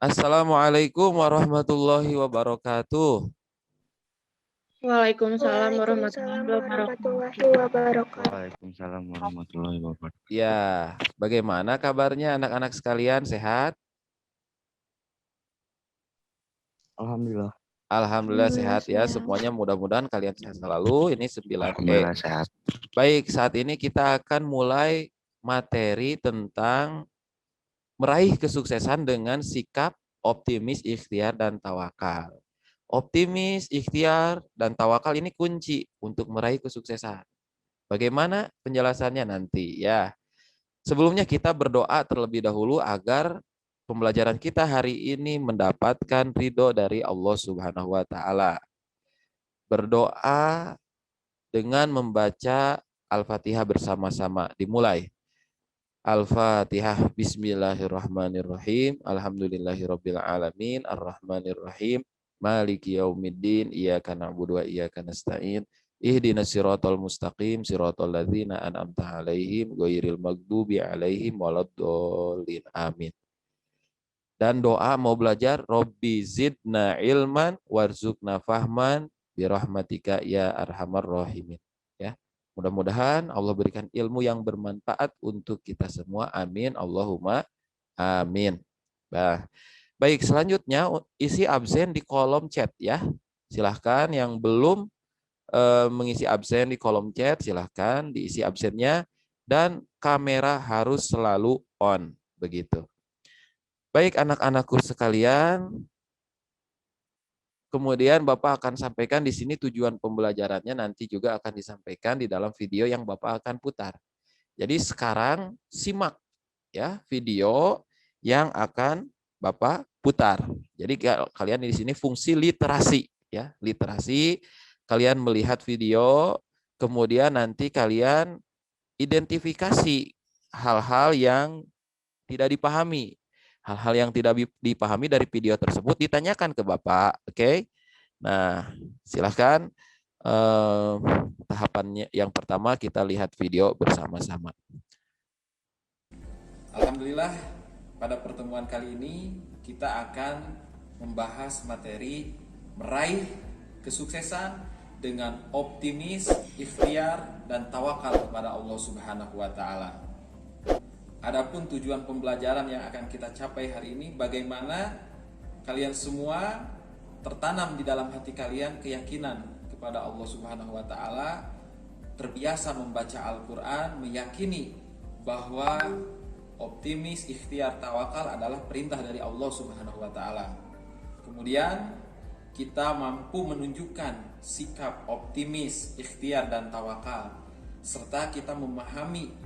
Assalamualaikum warahmatullahi wabarakatuh. Waalaikumsalam Waalaikumsalam warahmatullahi warahmatullahi wabarakatuh. wabarakatuh. Waalaikumsalam warahmatullahi wabarakatuh. Ya, bagaimana kabarnya anak-anak sekalian? Sehat? Alhamdulillah. Alhamdulillah Alhamdulillah sehat ya. sehat. Semuanya mudah-mudahan kalian sehat selalu. Ini 9E. Alhamdulillah sehat. Baik, saat ini kita akan mulai materi tentang meraih kesuksesan dengan sikap optimis, ikhtiar, dan tawakal. Optimis, ikhtiar, dan tawakal ini kunci untuk meraih kesuksesan. Bagaimana penjelasannya nanti ya. Sebelumnya kita berdoa terlebih dahulu agar pembelajaran kita hari ini mendapatkan ridho dari Allah Subhanahu wa taala. Berdoa dengan membaca Al-Fatihah bersama-sama. Dimulai. Al-Fatihah. Bismillahirrahmanirrahim. Alhamdulillahirabbil alamin, arrahmanirrahim, maliki yaumiddin, iyyaka na'budu wa iyyaka nasta'in. Ihdinas siratal mustaqim, siratal ladzina an'amta 'alaihim ghairil maghdubi 'alaihim waladdallin. Amin. Dan doa mau belajar, Robbi zidna ilman warzuqna fahman birahmatika ya arhamar rahimin. Ya. Mudah-mudahan Allah berikan ilmu yang bermanfaat untuk kita semua. Amin. Allahumma amin. Nah, baik, selanjutnya isi absen di kolom chat ya. Silahkan yang belum mengisi absen di kolom chat, silahkan diisi absennya, dan kamera harus selalu on, begitu. Baik anak-anakku sekalian, kemudian Bapak akan sampaikan di sini tujuan pembelajarannya, nanti juga akan disampaikan di dalam video yang Bapak akan putar. Jadi sekarang simak ya video yang akan Bapak putar. Jadi kalian di sini fungsi literasi ya, literasi. Kalian melihat video, kemudian nanti kalian identifikasi hal-hal yang tidak dipahami. Hal-hal yang tidak dipahami dari video tersebut ditanyakan ke Bapak. Oke? Nah, silahkan tahapannya yang pertama kita lihat video bersama-sama. Alhamdulillah, pada pertemuan kali ini kita akan membahas materi meraih kesuksesan dengan optimis, ikhtiar, dan tawakal kepada Allah Subhanahu wa taala. Adapun tujuan pembelajaran yang akan kita capai hari ini, bagaimana kalian semua tertanam di dalam hati kalian keyakinan kepada Allah Subhanahu wa taala, terbiasa membaca Al-Qur'an, meyakini bahwa optimis, ikhtiar, tawakal adalah perintah dari Allah Subhanahu wa taala. Kemudian kita mampu menunjukkan sikap optimis, ikhtiar, dan tawakal, serta kita memahami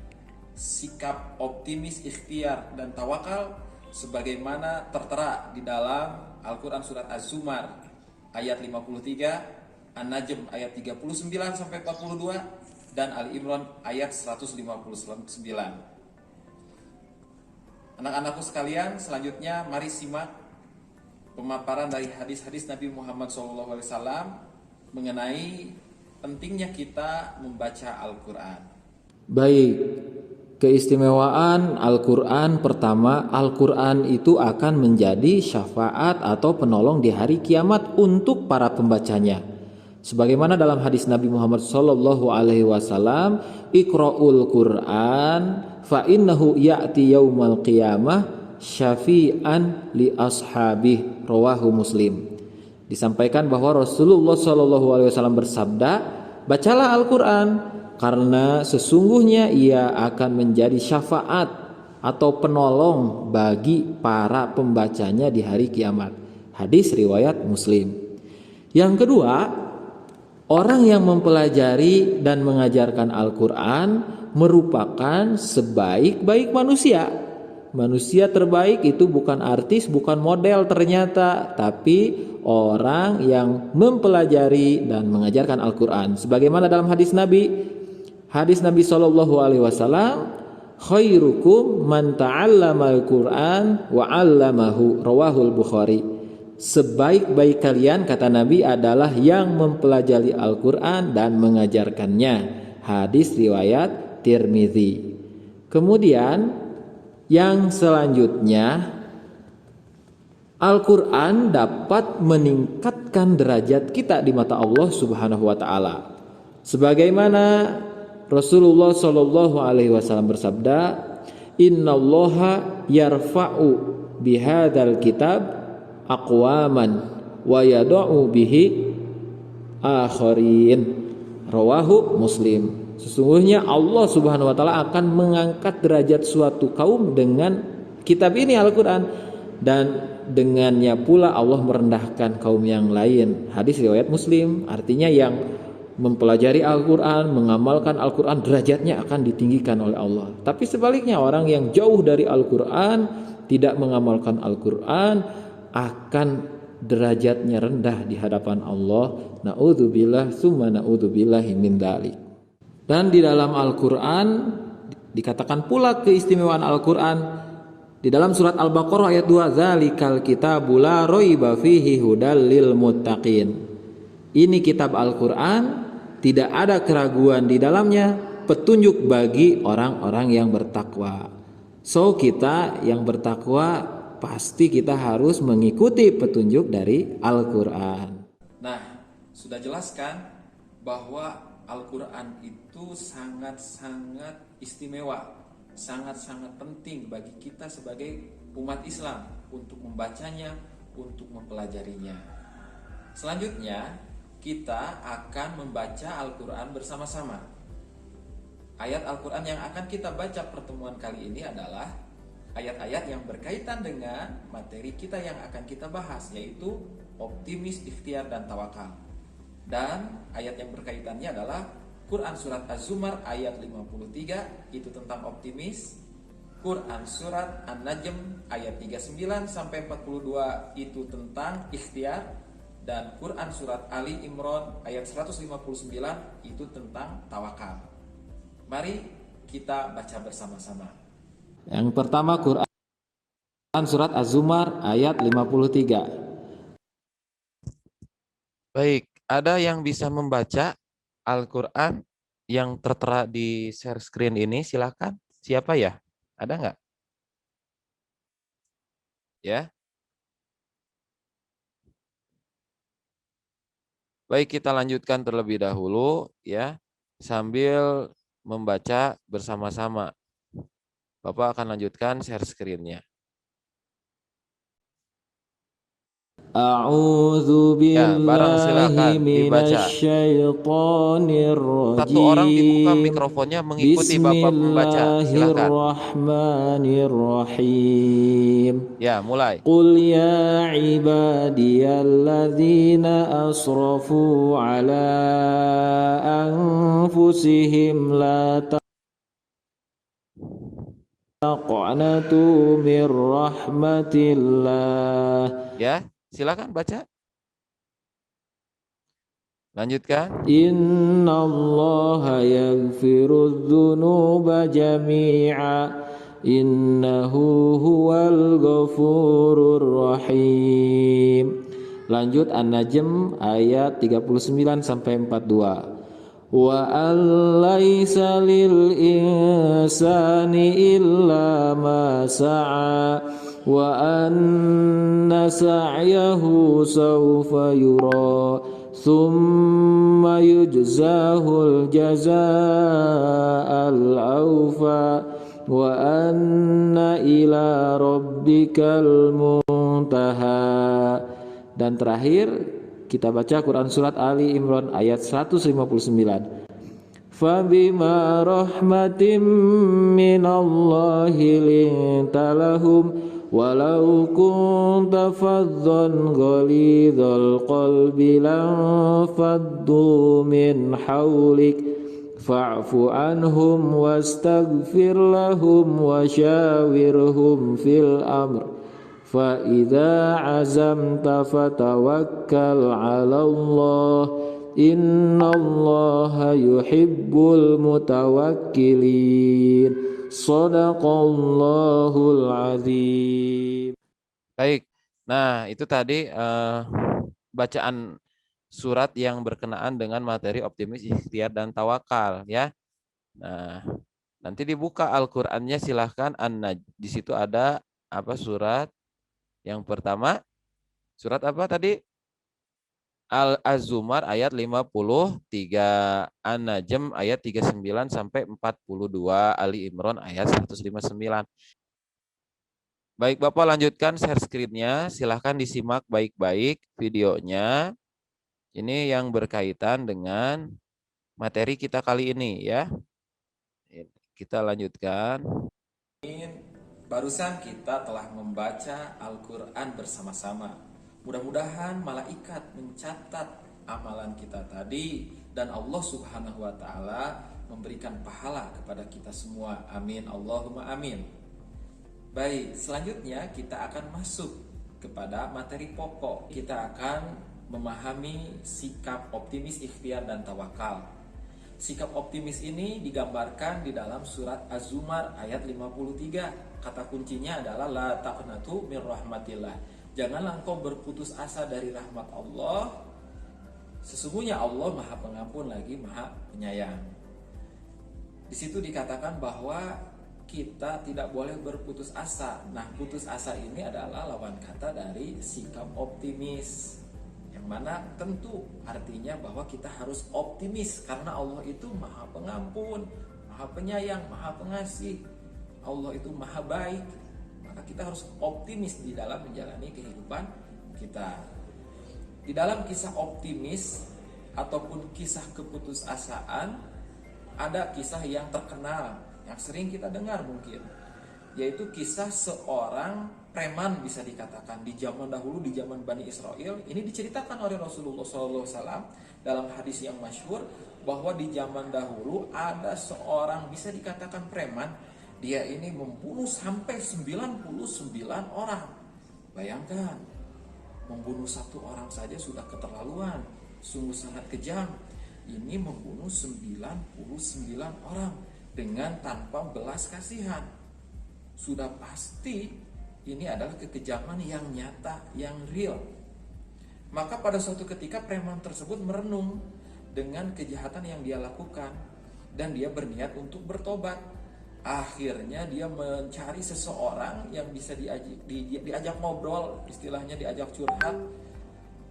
sikap optimis, ikhtiar, dan tawakal sebagaimana tertera di dalam Al-Quran surat Az-Zumar ayat 53, An-Najm ayat 39 sampai 42, dan Ali Imran ayat 159. Anak-anakku sekalian, selanjutnya mari simak pemaparan dari hadis-hadis Nabi Muhammad SAW mengenai pentingnya kita membaca Al-Quran. Baik, keistimewaan Al-Quran pertama, Al-Quran itu akan menjadi syafaat atau penolong di hari kiamat untuk para pembacanya. Sebagaimana dalam hadis Nabi Muhammad SAW, Iqra'ul Quran fa innahu ya'ti yaumal qiyamah syafi'an li ashabih, rawahu Muslim. Disampaikan bahwa Rasulullah SAW bersabda, bacalah Al-Quran karena sesungguhnya ia akan menjadi syafaat atau penolong bagi para pembacanya di hari kiamat. Hadis riwayat Muslim. Yang kedua, orang yang mempelajari dan mengajarkan Al-Quran merupakan sebaik-baik manusia. Manusia terbaik itu bukan artis, bukan model ternyata, tapi orang yang mempelajari dan mengajarkan Al-Quran. Sebagaimana dalam hadis Nabi SAW, khairukum man ta'allama Al-Quran wa 'allamahu, rawahul Bukhari. Sebaik-baik kalian, kata Nabi, adalah yang mempelajari Al-Quran dan mengajarkannya. Hadis riwayat Tirmidzi. Kemudian yang selanjutnya, Al-Quran dapat meningkatkan derajat kita di mata Allah Subhanahu wa Ta'ala. Sebagaimana Rasulullah Shallallahu Alaihi Wasallam bersabda, Innallaha yarfa'u bihadzal kitab aqwaman wa yada'u bihi akharin. Rawahu Muslim. Sesungguhnya Allah Subhanahu wa Ta'ala akan mengangkat derajat suatu kaum dengan kitab ini, Al-Quran, dan dengannya pula Allah merendahkan kaum yang lain. Hadis riwayat Muslim. Artinya yang mempelajari Al-Quran, mengamalkan Al-Quran, derajatnya akan ditinggikan oleh Allah. Tapi sebaliknya, orang yang jauh dari Al-Quran, tidak mengamalkan Al-Quran, akan derajatnya rendah di hadapan Allah. Na'udzubillah summa na'udzubillahi min dzalik. Dan di dalam Al-Quran dikatakan pula keistimewaan Al-Quran di dalam surat Al-Baqarah ayat 2, Dzalikal kitabu la raiba fihi hudal lil muttaqin. Ini kitab Al-Quran, tidak ada keraguan di dalamnya, petunjuk bagi orang-orang yang bertakwa. So kita yang bertakwa pasti kita harus mengikuti petunjuk dari Al-Quran. Nah, sudah jelaskan bahwa Al-Quran itu sangat-sangat istimewa, sangat-sangat penting bagi kita sebagai umat Islam untuk membacanya, untuk mempelajarinya. Selanjutnya, kita akan membaca Al-Quran bersama-sama. Ayat Al-Quran yang akan kita baca pertemuan kali ini adalah ayat-ayat yang berkaitan dengan materi kita yang akan kita bahas, yaitu optimis, ikhtiar, dan tawakal. Dan ayat yang berkaitannya adalah Quran Surat Az-Zumar ayat 53, itu tentang optimis. Quran Surat An-Najm ayat 39 sampai 42, itu tentang ikhtiar. Dan Quran Surat Ali Imran ayat 159, itu tentang tawakal. Mari kita baca bersama-sama. Yang pertama, Quran Surat Az-Zumar ayat 53. Baik, ada yang bisa membaca Al-Quran yang tertera di share screen ini? Silakan. Siapa ya? Ada nggak? Ya. Baik, kita lanjutkan terlebih dahulu ya, sambil membaca bersama-sama. Bapak akan lanjutkan share screen-nya. A'udzu bareng silakan billahi dibaca. minasyaitonir Satu orang dibuka rajim. mikrofonnya mengikuti Bapak membaca. Silakan. Bismillahirrahmanirrahim. Ya, mulai. Qul ya ibadiyalladzina asrafu ala anfusihim la taqnatu mir rahmatillah. Ya, silakan baca. Lanjutkan. Innallaha yaghfirudz dzunuba jami'a innahu huwal ghafurur rahim. Lanjut An-Najm ayat 39 sampai 42. Wa allaisa lil insani illa ma sa'a wa anna sa'yahu sawfa yura thumma yujzahul jazaa'al awfa wa anna ila rabbikal muntaha. Dan terakhir kita baca Quran Surat Ali Imran ayat 159. Fabima rahmatim minallahi lintalahum walau kunta faddan ghalidhal qalbi lanfaddu min hawlik fa'fu anhum wastaghfir lahum wasyawirhum fil amr fa idza azamta fatawakkal 'ala Allah innallaha yuhibbul mutawakkilin. Shadaqallahul azim. Baik. Nah, itu tadi bacaan surat yang berkenaan dengan materi optimis, ikhtiar, dan tawakal ya. Nah, nanti dibuka Al-Qur'annya, silahkan. Di situ ada apa surat yang pertama? Surat apa tadi? Al-Az-Zumar ayat 53, An-Najm ayat 39 sampai 42, Ali Imran ayat 159. Baik, Bapak lanjutkan share screen-nya. Silahkan disimak baik-baik videonya. Ini yang berkaitan dengan materi kita kali ini ya. Kita lanjutkan. Barusan kita telah membaca Al-Quran bersama-sama. Mudah-mudahan malaikat mencatat amalan kita tadi dan Allah Subhanahu wa Ta'ala memberikan pahala kepada kita semua. Amin, Allahumma amin. Baik, selanjutnya kita akan masuk kepada materi pokok. Kita akan memahami sikap optimis, ikhtiar, dan tawakal. Sikap optimis ini digambarkan di dalam surat Az-Zumar ayat 53. Kata kuncinya adalah la taqnatu mir rahmatillah. Janganlah engkau berputus asa dari rahmat Allah. Sesungguhnya Allah Maha Pengampun lagi Maha Penyayang. Di situ dikatakan bahwa kita tidak boleh berputus asa. Nah, putus asa ini adalah lawan kata dari sikap optimis. Yang mana tentu artinya bahwa kita harus optimis karena Allah itu Maha Pengampun, Maha Penyayang, Maha Pengasih. Allah itu Maha Baik. Maka kita harus optimis di dalam menjalani kehidupan kita. Di dalam kisah optimis ataupun kisah keputusasaan ada kisah yang terkenal yang sering kita dengar mungkin, yaitu kisah seorang preman bisa dikatakan di zaman dahulu, di zaman Bani Israel. Ini diceritakan oleh Rasulullah SAW dalam hadis yang masyhur bahwa di zaman dahulu ada seorang bisa dikatakan preman. Dia ini membunuh sampai 99 orang. Bayangkan, membunuh satu orang saja sudah keterlaluan, sungguh sangat kejam. Ini membunuh 99 orang dengan tanpa belas kasihan. Sudah pasti ini adalah kekejaman yang nyata, yang real. Maka pada suatu ketika preman tersebut merenung dengan kejahatan yang dia lakukan dan dia berniat untuk bertobat. Akhirnya dia mencari seseorang yang bisa diajak ngobrol, istilahnya diajak curhat.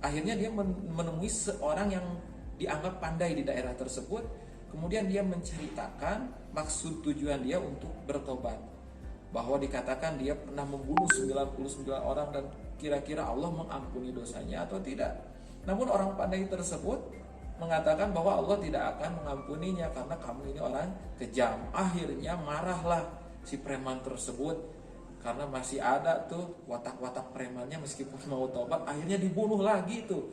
Akhirnya dia menemui seorang yang dianggap pandai di daerah tersebut. Kemudian dia menceritakan maksud tujuan dia untuk bertobat, bahwa dikatakan dia pernah membunuh 99 orang dan kira-kira Allah mengampuni dosanya atau tidak. Namun orang pandai tersebut mengatakan bahwa Allah tidak akan mengampuninya karena kamu ini orang kejam. Akhirnya marahlah si preman tersebut karena masih ada tuh watak-watak premannya, meskipun mau tobat akhirnya dibunuh lagi tuh.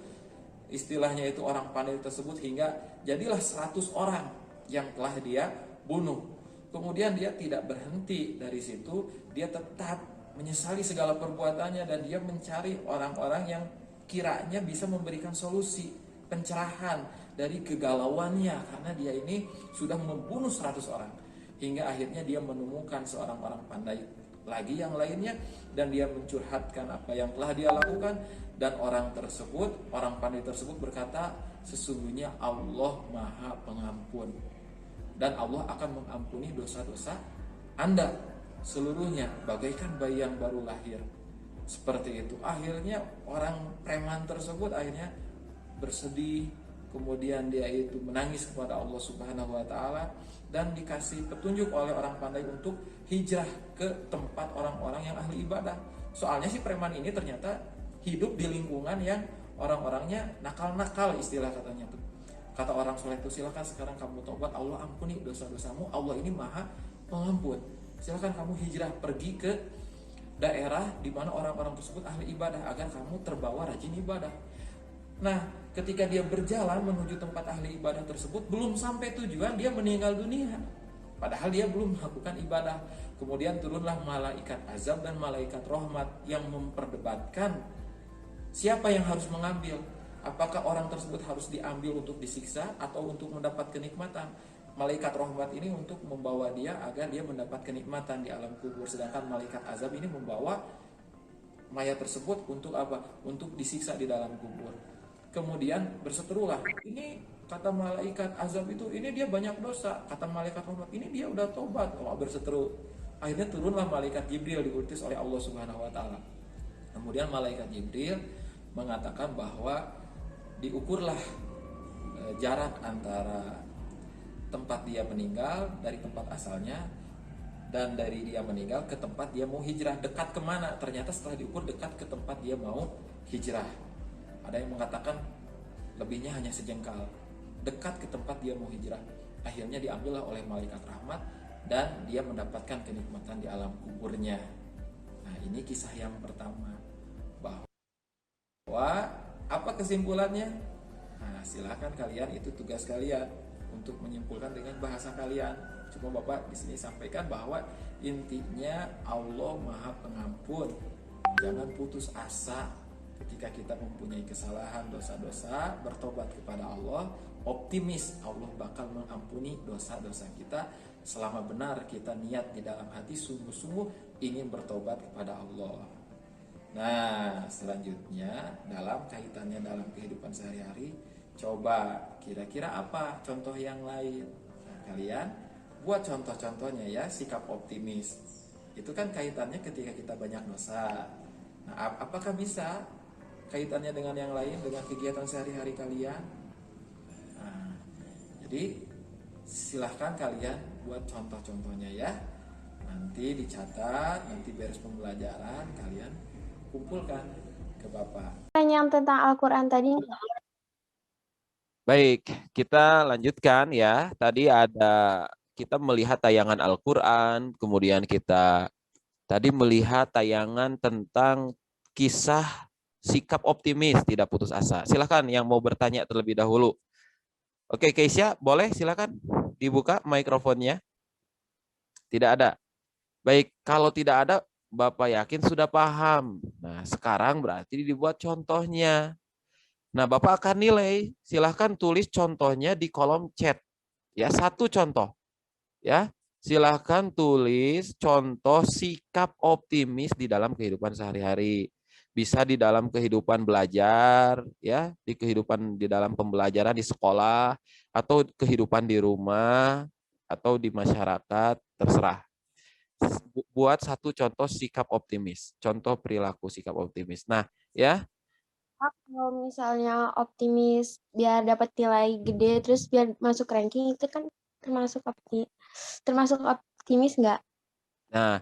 Istilahnya itu orang pandai tersebut, hingga jadilah 100 orang yang telah dia bunuh. Kemudian dia tidak berhenti dari situ, dia tetap menyesali segala perbuatannya dan dia mencari orang-orang yang kiranya bisa memberikan solusi, pencerahan dari kegalauannya, karena dia ini sudah membunuh 100 orang. Hingga akhirnya dia menemukan seorang orang pandai lagi yang lainnya dan dia mencurhatkan apa yang telah dia lakukan, dan orang pandai tersebut berkata, sesungguhnya Allah Maha Pengampun dan Allah akan mengampuni dosa-dosa Anda seluruhnya bagaikan bayi yang baru lahir. Seperti itu. Akhirnya orang preman tersebut akhirnya bersedih, kemudian dia itu menangis kepada Allah Subhanahu wa Ta'ala dan dikasih petunjuk oleh orang pandai untuk hijrah ke tempat orang-orang yang ahli ibadah. Soalnya si preman ini ternyata hidup di lingkungan yang orang-orangnya nakal-nakal, istilah katanya tuh. Kata orang soleh itu, silakan sekarang kamu tobat, Allah ampuni dosa-dosamu, Allah ini Maha Pengampun. Silakan kamu hijrah pergi ke daerah di mana orang-orang tersebut ahli ibadah agar kamu terbawa rajin ibadah. Nah, ketika dia berjalan menuju tempat ahli ibadah tersebut, belum sampai tujuan dia meninggal dunia. Padahal dia belum melakukan ibadah. Kemudian turunlah malaikat azab dan malaikat rahmat yang memperdebatkan siapa yang harus mengambil. Apakah orang tersebut harus diambil untuk disiksa atau untuk mendapat kenikmatan? Malaikat rahmat ini untuk membawa dia agar dia mendapat kenikmatan di alam kubur. Sedangkan malaikat azab ini membawa mayat tersebut untuk apa? Untuk disiksa di dalam kubur. Kemudian berseterulah. Ini kata malaikat azab itu, ini dia banyak dosa. Kata malaikat rahmat, ini dia udah tobat. Oh, berseteru. Akhirnya turunlah malaikat Jibril diutus oleh Allah Subhanahu wa Ta'ala. Kemudian malaikat Jibril mengatakan bahwa diukurlah jarak antara tempat dia meninggal dari tempat asalnya dan dari dia meninggal ke tempat dia mau hijrah. Dekat kemana? Ternyata setelah diukur dekat ke tempat dia mau hijrah. Ada yang mengatakan lebihnya hanya sejengkal, dekat ke tempat dia mau hijrah. Akhirnya diambillah oleh malaikat rahmat dan dia mendapatkan kenikmatan di alam kuburnya. Nah, ini kisah yang pertama. Bahwa apa kesimpulannya? Nah, silakan kalian, itu tugas kalian untuk menyimpulkan dengan bahasa kalian. Cuma Bapak di sini sampaikan bahwa intinya Allah Maha Pengampun. Jangan putus asa ketika kita mempunyai kesalahan, dosa-dosa, bertobat kepada Allah, optimis Allah bakal mengampuni dosa-dosa kita selama benar kita niat di dalam hati sungguh-sungguh ingin bertobat kepada Allah. Nah, selanjutnya dalam kaitannya dalam kehidupan sehari-hari, coba kira-kira apa contoh yang lain? Nah, kalian buat contoh-contohnya ya, sikap optimis. Itu kan kaitannya ketika kita banyak dosa. Nah, apakah bisa kaitannya dengan yang lain, dengan kegiatan sehari-hari kalian? Nah, jadi silahkan kalian buat contoh-contohnya ya. Nanti dicatat, nanti beres pembelajaran kalian kumpulkan ke Bapak. Pertanyaan tentang Al-Quran tadi. Baik, kita lanjutkan ya. Tadi kita melihat tayangan Al-Quran, kemudian kita tadi melihat tayangan tentang kisah sikap optimis, tidak putus asa. Silakan yang mau bertanya terlebih dahulu. Oke, Keisha, boleh silakan dibuka mikrofonnya. Tidak ada. Baik, kalau tidak ada, Bapak yakin sudah paham. Nah, sekarang berarti dibuat contohnya. Nah, Bapak akan nilai. Silahkan tulis contohnya di kolom chat. Ya, satu contoh. Ya, silahkan tulis contoh sikap optimis di dalam kehidupan sehari-hari. Bisa di dalam kehidupan belajar, ya, di dalam pembelajaran di sekolah, atau kehidupan di rumah, atau di masyarakat, terserah. Buat satu contoh sikap optimis, contoh perilaku sikap optimis. Nah, ya. Kalau misalnya optimis biar dapat nilai gede terus biar masuk ranking, itu kan termasuk optimis nggak? Nah,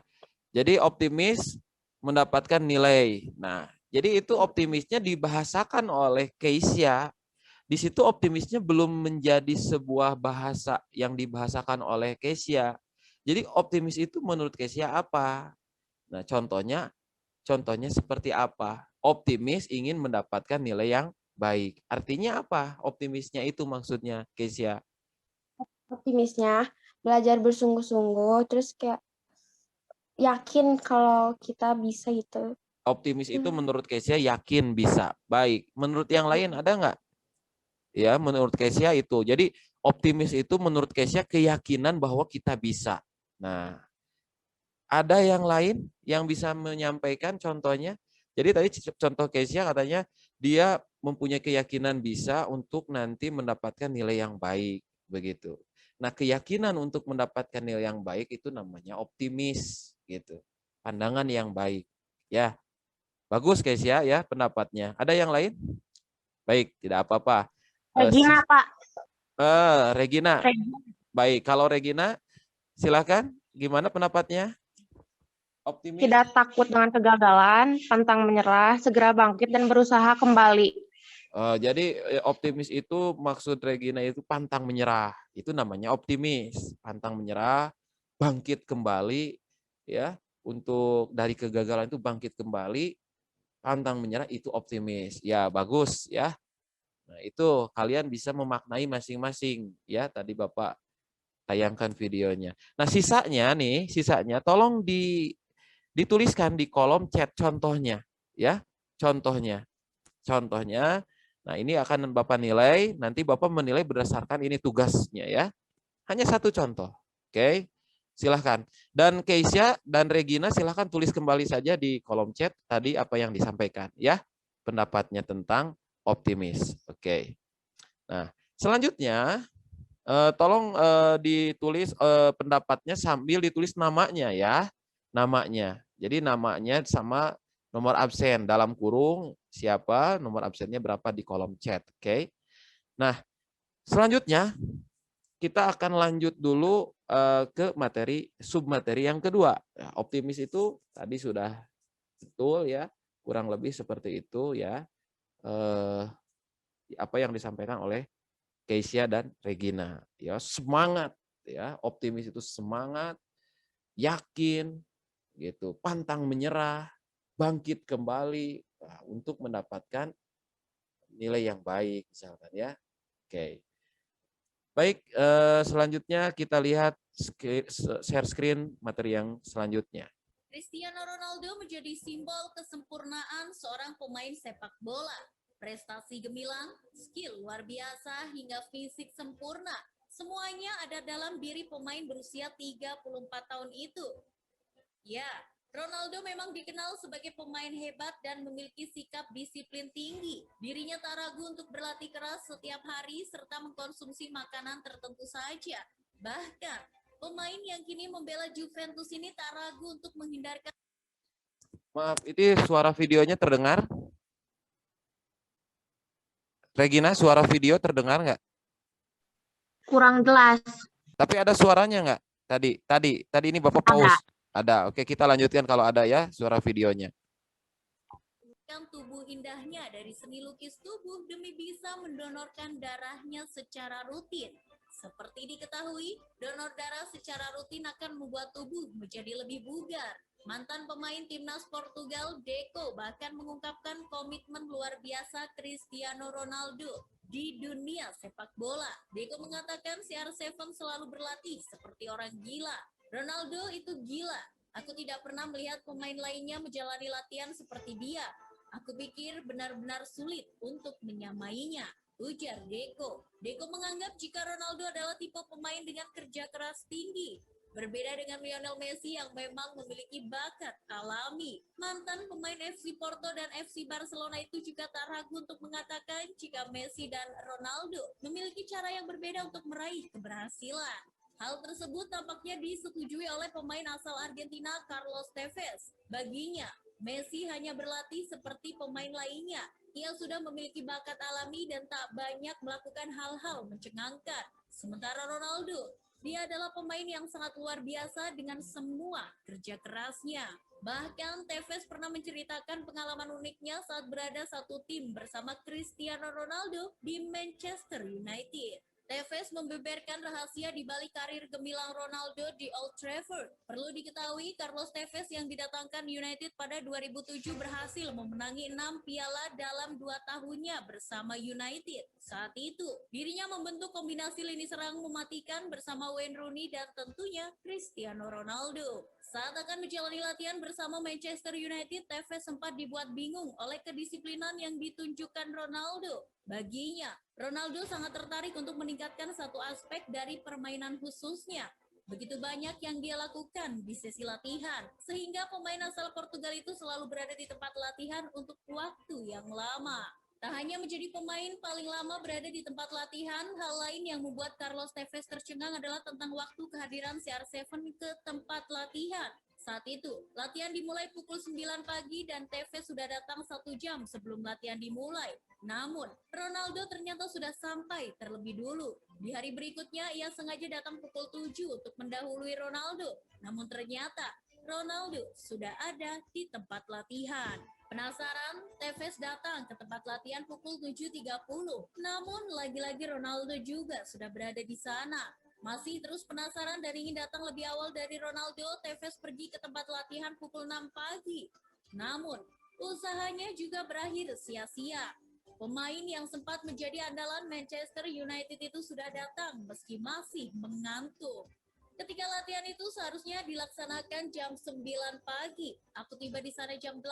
jadi optimis mendapatkan nilai. Nah, jadi itu optimisnya dibahasakan oleh Keisha. Di situ optimisnya belum menjadi sebuah bahasa yang dibahasakan oleh Keisha. Jadi optimis itu menurut Keisha apa? Nah, contohnya seperti apa? Optimis ingin mendapatkan nilai yang baik. Artinya apa? Optimisnya itu maksudnya, Keisha. Optimisnya belajar bersungguh-sungguh, terus kayak yakin kalau kita bisa gitu. Optimis itu menurut Keisha yakin bisa. Baik. Menurut yang lain ada nggak? Ya, menurut Keisha itu. Jadi optimis itu menurut Keisha keyakinan bahwa kita bisa. Nah, ada yang lain yang bisa menyampaikan contohnya? Jadi tadi contoh Keisha katanya dia mempunyai keyakinan bisa untuk nanti mendapatkan nilai yang baik, begitu. Nah, keyakinan untuk mendapatkan nilai yang baik itu namanya optimis, gitu. Pandangan yang baik, ya. Bagus Keisha ya pendapatnya. Ada yang lain? Baik, tidak apa-apa. Regina, Pak. Regina. Baik, kalau Regina silakan. Gimana pendapatnya? Optimis. Tidak takut dengan kegagalan, pantang menyerah, segera bangkit dan berusaha kembali. Jadi optimis itu maksud Regina itu pantang menyerah. Itu namanya optimis. Pantang menyerah, bangkit kembali, ya. Untuk dari kegagalan itu bangkit kembali, pantang menyerah itu optimis. Ya, bagus ya. Nah, itu kalian bisa memaknai masing-masing ya. Tadi Bapak tayangkan videonya. Nah, sisanya tolong dituliskan di kolom chat contohnya ya. Contohnya. Nah, ini akan Bapak nilai, nanti Bapak menilai berdasarkan ini tugasnya ya. Hanya satu contoh. Oke. Silahkan. Dan Keisha dan Regina silahkan tulis kembali saja di kolom chat tadi apa yang disampaikan ya. Pendapatnya tentang optimis. Oke. Nah, selanjutnya tolong ditulis pendapatnya sambil ditulis namanya ya. Namanya. Jadi namanya sama nomor absen dalam kurung siapa, nomor absennya berapa di kolom chat. Oke. Nah, selanjutnya kita akan lanjut dulu ke materi submateri yang kedua. Ya, optimis itu tadi sudah betul ya, kurang lebih seperti itu ya. Apa yang disampaikan oleh Keisha dan Regina. Ya, semangat ya, optimis itu semangat, yakin gitu, pantang menyerah, bangkit kembali untuk mendapatkan nilai yang baik misalkan ya. Oke. Baik, selanjutnya kita lihat share screen materi yang selanjutnya. Cristiano Ronaldo menjadi simbol kesempurnaan seorang pemain sepak bola. Prestasi gemilang, skill luar biasa, hingga fisik sempurna. Semuanya ada dalam diri pemain berusia 34 tahun itu. Ya, Ronaldo memang dikenal sebagai pemain hebat dan memiliki sikap disiplin tinggi. Dirinya tak ragu untuk berlatih keras setiap hari serta mengkonsumsi makanan tertentu saja. Bahkan, pemain yang kini membela Juventus ini tak ragu untuk menghindarkan. Maaf, itu suara videonya terdengar? Regina, suara video terdengar nggak? Kurang jelas. Tapi ada suaranya nggak? Tadi ini Bapak pause. Ada. Oke, kita lanjutkan kalau ada ya suara videonya. Tubuh indahnya dari seni lukis tubuh demi bisa mendonorkan darahnya secara rutin. Seperti diketahui, donor darah secara rutin akan membuat tubuh menjadi lebih bugar. Mantan pemain timnas Portugal, Deco, bahkan mengungkapkan komitmen luar biasa Cristiano Ronaldo di dunia sepak bola. Deco mengatakan CR7 selalu berlatih seperti orang gila. Ronaldo itu gila. Aku tidak pernah melihat pemain lainnya menjalani latihan seperti dia. Aku pikir benar-benar sulit untuk menyamainya, ujar Deco. Deco menganggap jika Ronaldo adalah tipe pemain dengan kerja keras tinggi. Berbeda dengan Lionel Messi yang memang memiliki bakat alami. Mantan pemain FC Porto dan FC Barcelona itu juga tak ragu untuk mengatakan jika Messi dan Ronaldo memiliki cara yang berbeda untuk meraih keberhasilan. Hal tersebut tampaknya disetujui oleh pemain asal Argentina Carlos Tevez. Baginya, Messi hanya berlatih seperti pemain lainnya. Ia sudah memiliki bakat alami dan tak banyak melakukan hal-hal mencengangkan. Sementara Ronaldo, dia adalah pemain yang sangat luar biasa dengan semua kerja kerasnya. Bahkan Tevez pernah menceritakan pengalaman uniknya saat berada satu tim bersama Cristiano Ronaldo di Manchester United. Tevez membeberkan rahasia di balik karir gemilang Ronaldo di Old Trafford. Perlu diketahui, Carlos Tevez yang didatangkan United pada 2007 berhasil memenangi 6 piala dalam 2 tahunnya bersama United. Saat itu, dirinya membentuk kombinasi lini serang mematikan bersama Wayne Rooney dan tentunya Cristiano Ronaldo. Saat akan menjalani latihan bersama Manchester United, Tevez sempat dibuat bingung oleh kedisiplinan yang ditunjukkan Ronaldo. Baginya, Ronaldo sangat tertarik untuk meningkatkan satu aspek dari permainan khususnya. Begitu banyak yang dia lakukan di sesi latihan, sehingga pemain asal Portugal itu selalu berada di tempat latihan untuk waktu yang lama. Tak hanya menjadi pemain paling lama berada di tempat latihan, hal lain yang membuat Carlos Tevez tercengang adalah tentang waktu kehadiran CR7 ke tempat latihan. Saat itu, latihan dimulai pukul 9 pagi dan Tevez sudah datang 1 jam sebelum latihan dimulai. Namun, Ronaldo ternyata sudah sampai terlebih dulu. Di hari berikutnya, ia sengaja datang pukul 7 untuk mendahului Ronaldo. Namun ternyata, Ronaldo sudah ada di tempat latihan. Penasaran, Tevez datang ke tempat latihan pukul 7.30. Namun, lagi-lagi Ronaldo juga sudah berada di sana. Masih terus penasaran dan ingin datang lebih awal dari Ronaldo, Tevez pergi ke tempat latihan pukul 6 pagi. Namun, usahanya juga berakhir sia-sia. Pemain yang sempat menjadi andalan Manchester United itu sudah datang meski masih mengantuk. Ketika latihan itu seharusnya dilaksanakan jam 9 pagi. Aku tiba di sana jam 8,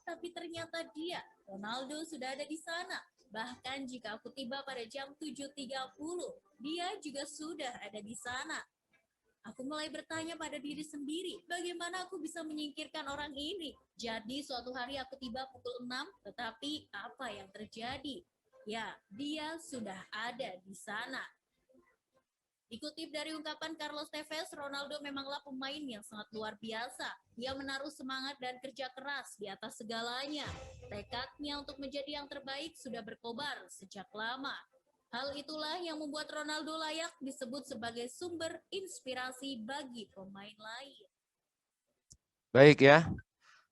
tapi ternyata dia, Ronaldo, sudah ada di sana. Bahkan jika aku tiba pada jam 7.30, dia juga sudah ada di sana. Aku mulai bertanya pada diri sendiri, bagaimana aku bisa menyingkirkan orang ini? Jadi suatu hari aku tiba pukul 6, tetapi apa yang terjadi? Ya, dia sudah ada di sana. Dikutip dari ungkapan Carlos Tevez, Ronaldo memanglah pemain yang sangat luar biasa. Dia menaruh semangat dan kerja keras di atas segalanya. Tekadnya untuk menjadi yang terbaik sudah berkobar sejak lama. Hal itulah yang membuat Ronaldo layak disebut sebagai sumber inspirasi bagi pemain lain. Baik ya.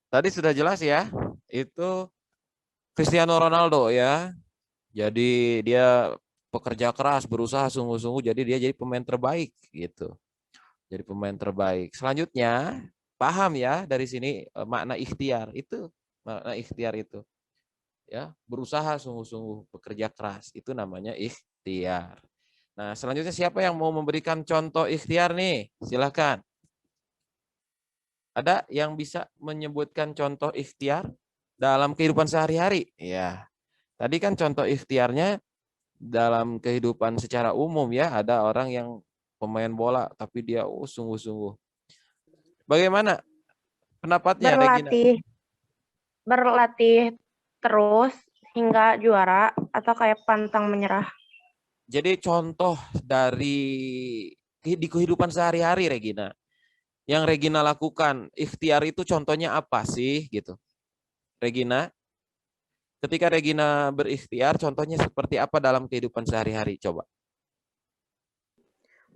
Tadi sudah jelas ya. Itu Cristiano Ronaldo ya. Jadi dia pekerja keras, berusaha sungguh-sungguh, jadi dia jadi pemain terbaik gitu. Jadi pemain terbaik. Selanjutnya, paham ya dari sini makna ikhtiar itu, makna ikhtiar itu. Ya, berusaha sungguh-sungguh, bekerja keras, itu namanya ikhtiar. Nah, selanjutnya siapa yang mau memberikan contoh ikhtiar nih? Silakan. Ada yang bisa menyebutkan contoh ikhtiar dalam kehidupan sehari-hari? Ya. Tadi kan contoh ikhtiarnya dalam kehidupan secara umum ya, ada orang yang pemain bola tapi dia sungguh-sungguh. Bagaimana pendapatnya Regina? Berlatih terus hingga juara atau kayak pantang menyerah. Jadi contoh dari di kehidupan sehari-hari Regina. Yang Regina lakukan, ikhtiar itu contohnya apa sih gitu? Regina? Ketika Regina berikhtiar, contohnya seperti apa dalam kehidupan sehari-hari? Coba.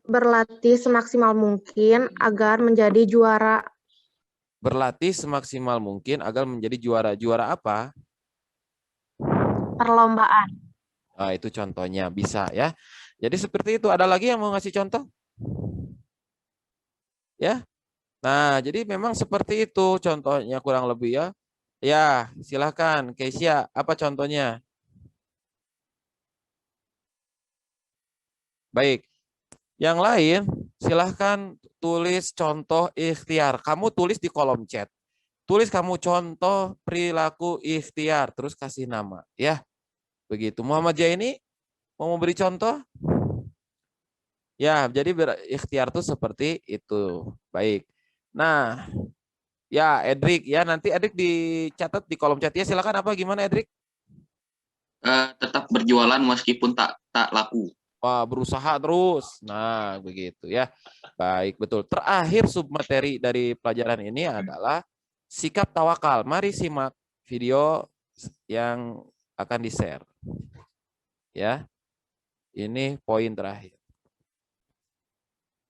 Berlatih semaksimal mungkin agar menjadi juara. Berlatih semaksimal mungkin agar menjadi juara. Juara apa? Perlombaan. Nah, itu contohnya bisa ya. Jadi seperti itu. Ada lagi yang mau ngasih contoh? Ya. Nah, jadi memang seperti itu contohnya kurang lebih ya. Ya, silahkan Keisha, apa contohnya? Baik, yang lain silahkan tulis contoh ikhtiar. Kamu tulis di kolom chat. Tulis kamu contoh perilaku ikhtiar, terus kasih nama. Ya, begitu. Muhammad Jaini mau memberi contoh? Ya, jadi berikhtiar itu seperti itu. Baik. Nah, ya, Edric ya, nanti Edric dicatat di kolom chat ya. Silakan apa gimana Edric? Tetap berjualan meskipun tak laku. Wah, berusaha terus. Nah, begitu ya. Baik, betul. Terakhir submateri dari pelajaran ini adalah sikap tawakal. Mari simak video yang akan di-share. Ya. Ini poin terakhir.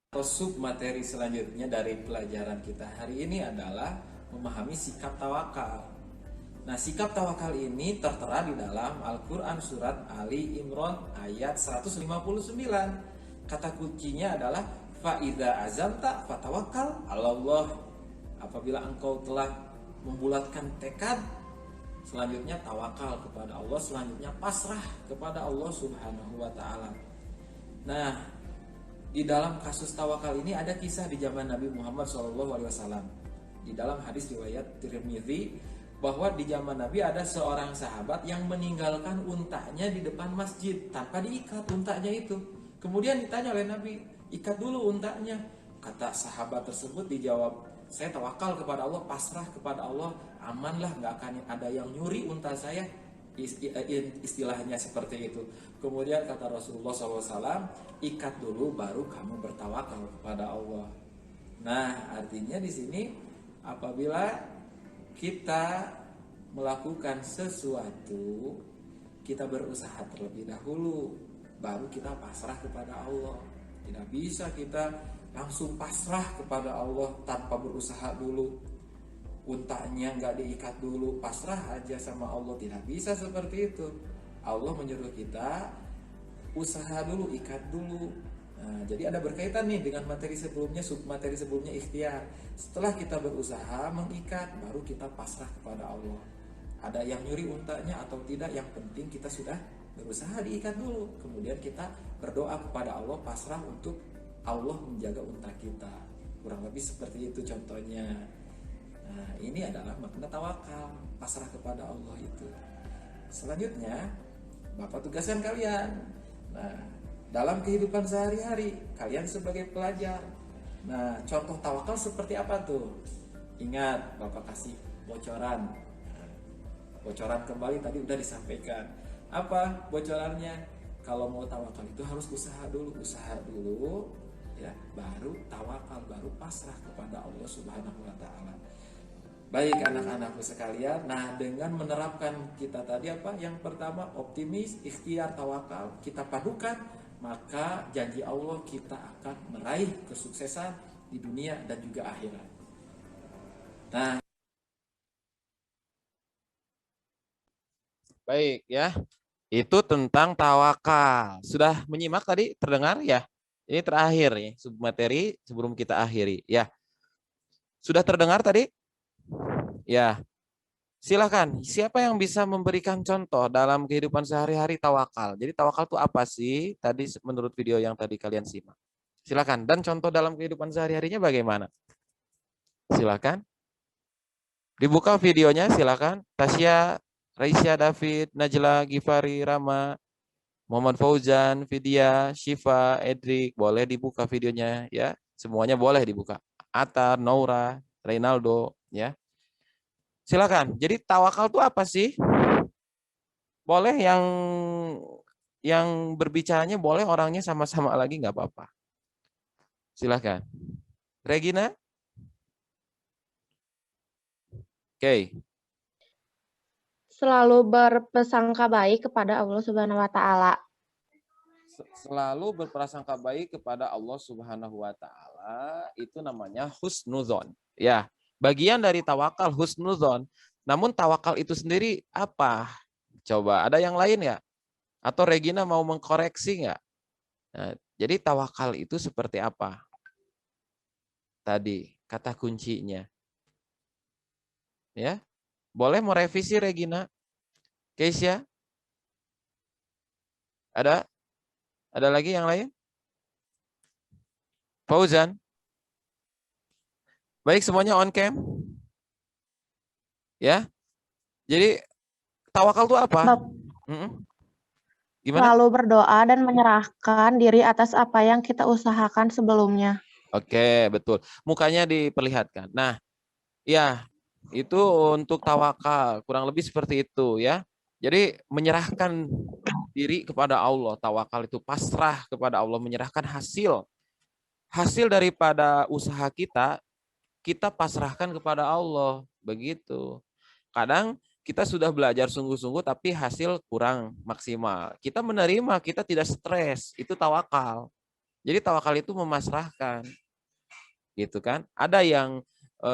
Atau submateri selanjutnya dari pelajaran kita hari ini adalah memahami sikap tawakal. Nah, sikap tawakal ini tertera di dalam Al-Quran surat Ali Imran ayat 159. Kata kuncinya adalah fa'idha azamta fatawakkal 'alallah. Apabila engkau telah membulatkan tekad, selanjutnya tawakal kepada Allah, selanjutnya pasrah kepada Allah Subhanahu wa taala. Nah, di dalam kasus tawakal ini ada kisah di zaman Nabi Muhammad SAW. Di dalam hadis riwayat Tirmidzi bahwa di zaman Nabi ada seorang sahabat yang meninggalkan untanya di depan masjid tanpa diikat untanya itu. Kemudian ditanya oleh Nabi, ikat dulu untanya. Kata sahabat tersebut dijawab, saya tawakal kepada Allah, pasrah kepada Allah, amanlah, nggak akan ada yang nyuri unta saya. Istilahnya seperti itu. Kemudian kata Rasulullah SAW, ikat dulu baru kamu bertawakal kepada Allah. Nah, artinya di sini apabila kita melakukan sesuatu, kita berusaha terlebih dahulu, baru kita pasrah kepada Allah. Tidak bisa kita langsung pasrah kepada Allah tanpa berusaha dulu. Untanya nggak diikat dulu, pasrah aja sama Allah. Tidak bisa seperti itu. Allah menyuruh kita usaha dulu, ikat dulu. Nah, jadi ada berkaitan nih dengan materi sebelumnya, submateri sebelumnya ikhtiar. Setelah kita berusaha mengikat, baru kita pasrah kepada Allah. Ada yang nyuri untanya atau tidak, yang penting kita sudah berusaha diikat dulu. Kemudian kita berdoa kepada Allah, pasrah untuk Allah menjaga unta kita. Kurang lebih seperti itu contohnya. Nah, ini adalah makna tawakal, pasrah kepada Allah itu. Selanjutnya, Bapak tugaskan kalian. Nah, dalam kehidupan sehari-hari, kalian sebagai pelajar. Nah, contoh tawakal seperti apa tuh? Ingat, Bapak kasih bocoran. Bocoran kembali tadi udah disampaikan. Apa bocorannya? kalau mau tawakal itu harus usaha dulu ya, baru tawakal, baru pasrah kepada Allah Subhanahu wa taala. Baik anak-anakku sekalian, nah dengan menerapkan kita tadi apa? Yang pertama optimis, ikhtiar, tawakal, kita padukan, maka janji Allah kita akan meraih kesuksesan di dunia dan juga akhirat. Nah, Baik ya. Itu tentang tawakal. Sudah menyimak tadi? Terdengar ya? Ini terakhir nih, submateri sebelum kita akhiri ya. Sudah terdengar tadi? Ya. Silakan. Siapa yang bisa memberikan contoh dalam kehidupan sehari-hari tawakal? Jadi tawakal itu apa sih? Tadi menurut video yang tadi kalian simak. Silakan. Dan contoh dalam kehidupan sehari-harinya bagaimana? Silakan. Dibuka videonya, silakan. Tasya, Raisya, David, Najla, Gifari, Rama, Muhammad Fauzan, Vidya, Syifa, Edrik, boleh dibuka videonya ya. Semuanya boleh dibuka. Atar, Naura, Reynaldo ya. Silakan. Jadi tawakal itu apa sih? Boleh yang berbicaranya boleh orangnya sama-sama lagi nggak apa-apa. Silakan. Regina? Oke. Selalu berprasangka baik kepada Allah Subhanahu wa taala. Selalu berprasangka baik kepada Allah Subhanahu wa taala itu namanya husnuzon. Ya, bagian dari tawakal husnuzon. Namun tawakal itu sendiri apa? Coba ada yang lain ya? Atau Regina mau mengkoreksi nggak? Nah, jadi tawakal itu seperti apa? Tadi kata kuncinya. Ya. Boleh mau revisi Regina? Keisha? Ada? Ada lagi yang lain? Fauzan? Baik, semuanya on cam? Ya. Jadi tawakal itu apa? Gimana? Selalu berdoa dan menyerahkan diri atas apa yang kita usahakan sebelumnya. Oke, betul. Mukanya diperlihatkan. Nah, ya, itu untuk tawakal, kurang lebih seperti itu ya. Jadi menyerahkan diri kepada Allah, tawakal itu pasrah kepada Allah, menyerahkan hasil daripada usaha kita pasrahkan kepada Allah, begitu. Kadang kita sudah belajar sungguh-sungguh tapi hasil kurang maksimal. Kita menerima, kita tidak stres, itu tawakal. Jadi tawakal itu memasrahkan. Gitu kan? Ada yang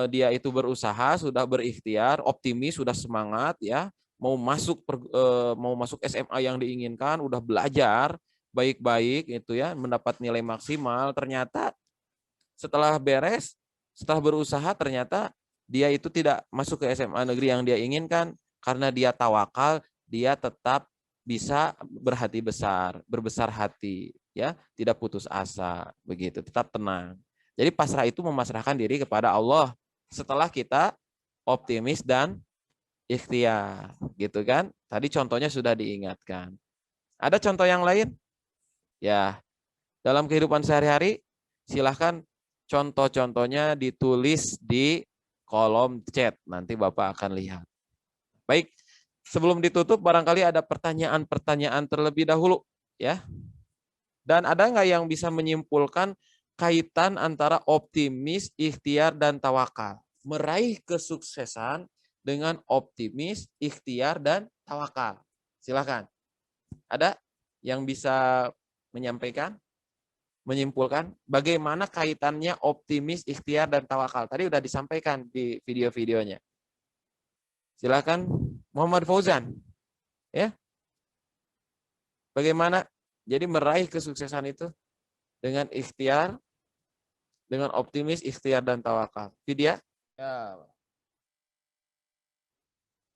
dia itu berusaha, sudah berikhtiar, optimis, sudah semangat ya, mau masuk SMA yang diinginkan, udah belajar baik-baik itu ya, mendapat nilai maksimal, ternyata setelah beres, setelah berusaha ternyata dia itu tidak masuk ke SMA negeri yang dia inginkan, karena dia tawakal, dia tetap bisa berhati besar, berbesar hati ya, tidak putus asa, begitu, tetap tenang. Jadi pasrah itu memasrahkan diri kepada Allah setelah kita optimis dan ikhtiar, gitu kan? Tadi contohnya sudah diingatkan. Ada contoh yang lain? Ya, dalam kehidupan sehari-hari silahkan contoh-contohnya ditulis di kolom chat. Nanti Bapak akan lihat. Baik, sebelum ditutup barangkali ada pertanyaan-pertanyaan terlebih dahulu, ya. Dan ada nggak yang bisa menyimpulkan kaitan antara optimis, ikhtiar, dan tawakal? Meraih kesuksesan dengan optimis, ikhtiar, dan tawakal. Silakan. Ada yang bisa menyampaikan, menyimpulkan bagaimana kaitannya optimis, ikhtiar, dan tawakal? Tadi udah disampaikan di video-videonya. Silakan Muhammad Fauzan. Ya. Bagaimana jadi meraih kesuksesan itu dengan ikhtiar, dengan optimis, ikhtiar, dan tawakal? Vidya? Ya.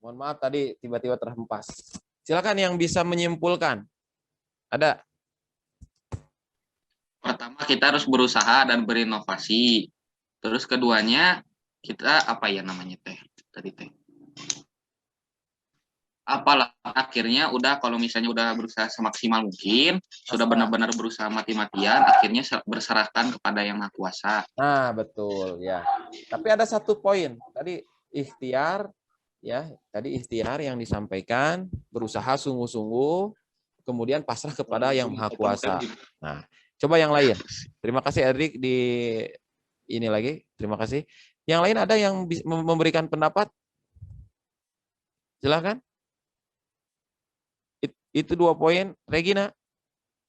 Mohon maaf tadi tiba-tiba terhempas. Silakan yang bisa menyimpulkan. Ada? Pertama kita harus berusaha dan berinovasi. Terus keduanya kita apa ya namanya teh? Tadi teh. Apalah akhirnya udah kalau misalnya udah berusaha semaksimal mungkin, sudah benar-benar berusaha mati-matian, akhirnya berserahkan kepada Yang Maha Kuasa. Nah, betul ya. Tapi ada satu poin tadi ikhtiar ya, tadi ikhtiar yang disampaikan, berusaha sungguh-sungguh, kemudian pasrah kepada Yang Maha Kuasa. Nah, coba yang lain. Terima kasih Erik di ini lagi. Terima kasih. Yang lain ada yang memberikan pendapat? Silakan. Itu 2 poin. Regina,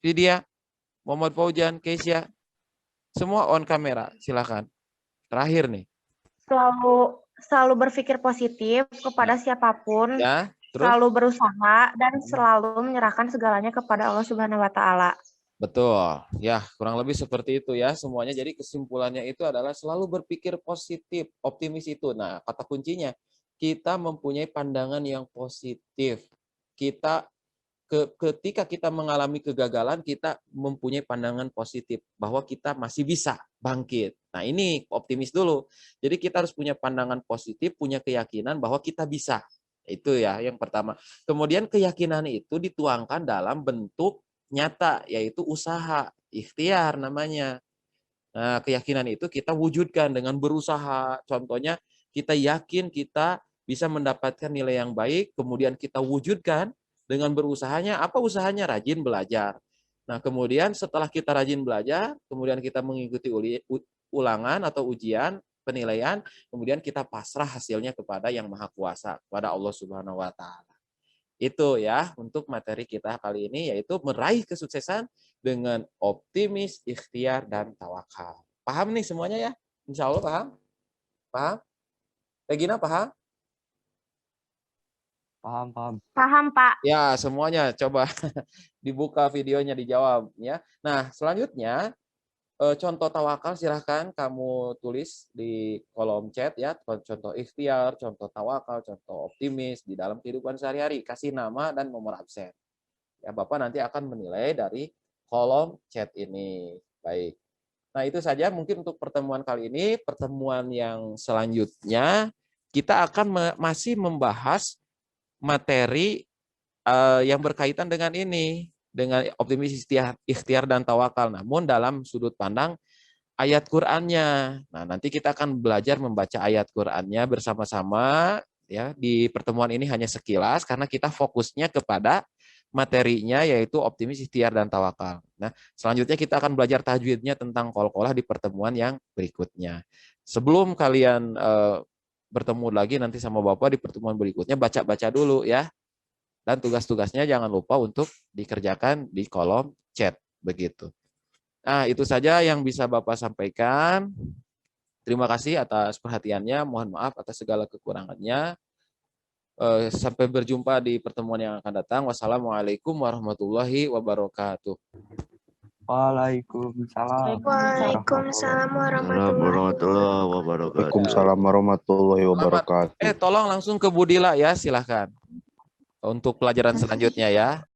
Vidya, Muhammad Faujan, Keisha. Semua on kamera. Silakan. Terakhir nih. Selalu berpikir positif kepada siapapun, Ya, terus? selalu berusaha dan selalu menyerahkan segalanya kepada Allah Subhanahu wa taala. Betul. Ya, kurang lebih seperti itu ya semuanya. Jadi kesimpulannya itu adalah selalu berpikir positif, optimis itu. Nah, kata kuncinya kita mempunyai pandangan yang positif. Ketika kita mengalami kegagalan, kita mempunyai pandangan positif bahwa kita masih bisa bangkit. Nah, ini optimis dulu. Jadi kita harus punya pandangan positif, punya keyakinan bahwa kita bisa. Itu ya yang pertama. Kemudian keyakinan itu dituangkan dalam bentuk nyata, yaitu usaha, ikhtiar namanya. Nah, keyakinan itu kita wujudkan dengan berusaha. Contohnya, kita yakin kita bisa mendapatkan nilai yang baik, kemudian kita wujudkan dengan berusahanya. Apa usahanya? Rajin belajar. Nah, kemudian setelah kita rajin belajar, kemudian kita mengikuti ulangan atau ujian, penilaian, kemudian kita pasrah hasilnya kepada Yang Maha Kuasa, kepada Allah Subhanahu wa taala. Itu ya untuk materi kita kali ini, yaitu meraih kesuksesan dengan optimis, ikhtiar, dan tawakal. Paham nih semuanya ya? Insya Allah paham? Paham? Regina paham? Paham. Paham, Pak. Ya, semuanya coba dibuka videonya, dijawab ya. Nah, selanjutnya contoh tawakal silahkan kamu tulis di kolom chat ya. Contoh ikhtiar, contoh tawakal, contoh optimis di dalam kehidupan sehari-hari. Kasih nama dan nomor absen. Ya, Bapak nanti akan menilai dari kolom chat ini. Baik. Nah, itu saja mungkin untuk pertemuan kali ini. Pertemuan yang selanjutnya kita akan masih membahas materi yang berkaitan dengan ini, dengan optimis, ikhtiar, dan tawakal. Namun dalam sudut pandang ayat Qur'annya. Nah, nanti kita akan belajar membaca ayat Qur'annya bersama-sama. Ya, di pertemuan ini hanya sekilas karena kita fokusnya kepada materinya, yaitu optimis, ikhtiar, dan tawakal. Nah, selanjutnya kita akan belajar tajwidnya tentang qalqalah di pertemuan yang berikutnya. Sebelum kalian bertemu lagi nanti sama Bapak di pertemuan berikutnya, baca-baca dulu ya. Dan tugas-tugasnya jangan lupa untuk dikerjakan di kolom chat. Begitu. Nah, itu saja yang bisa Bapak sampaikan. Terima kasih atas perhatiannya. Mohon maaf atas segala kekurangannya. Sampai berjumpa di pertemuan yang akan datang. Wassalamualaikum warahmatullahi wabarakatuh. Waalaikumsalam. Waalaikumsalam warahmatullahi wabarakatuh. Waalaikumsalam warahmatullahi wabarakatuh. Tolong langsung ke Budila ya, silahkan. Untuk pelajaran selanjutnya ya.